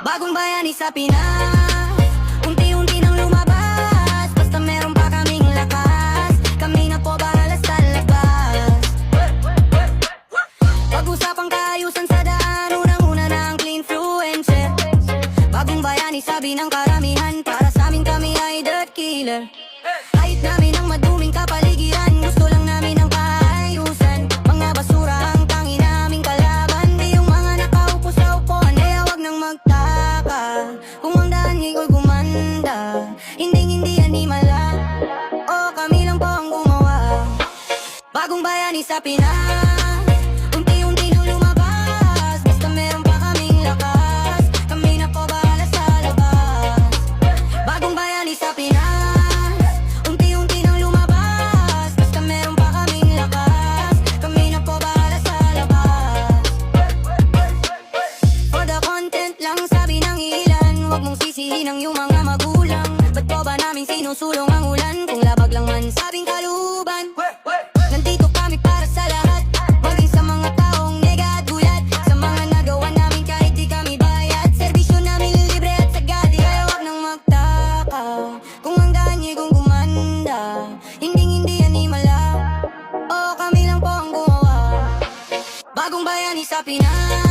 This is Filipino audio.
Bagong bayani sa Pinas, unti-unti nang lumabas. Basta meron pa kaming lakas, kami na po bahala sa labas. Pag-usapang kaayusan sa daan, unang-una na ang clean fluencer. Bagong bayani sabi ng karamihan, para sa amin kami ay dirt killer. Kahit namin ang maduming kapaligiran, gusto lang namin ang kaayusan. Mga basura ang tangi naming kalaban, di yung mga nakaupo sa upuan. Kaya wag nang magtaka kung ang daan niya'y gumanda. Hindi yan himala, o kami lang po ang gumawa. Bagong bayani sa Pinas, unti-unti nang lumabas. Basta meron pa kaming lakas, kami na po bahala sa labas. Bagong bayani sa Pinas, unti-unti nang lumabas. Basta meron pa kaming lakas, kami na po bahala sa labas. For the content lang sabi ng ilan, huwag mong sisihin ang iyong mga magulang. Ba't po ba namin sinusulong ang ulan, kung labag lang man sabing kaluban? Nandito kami para sa lahat, maging sa mga taong nega at gulat. Sa mga nagawa namin kahit di kami bayad, serbisyo namin libre at sagad. Kaya wag nang magtaka kung ang daan niya'y gumanda. Hindi yan himala, o kami lang po ang gumawa. Bagong bayani sa Pinas,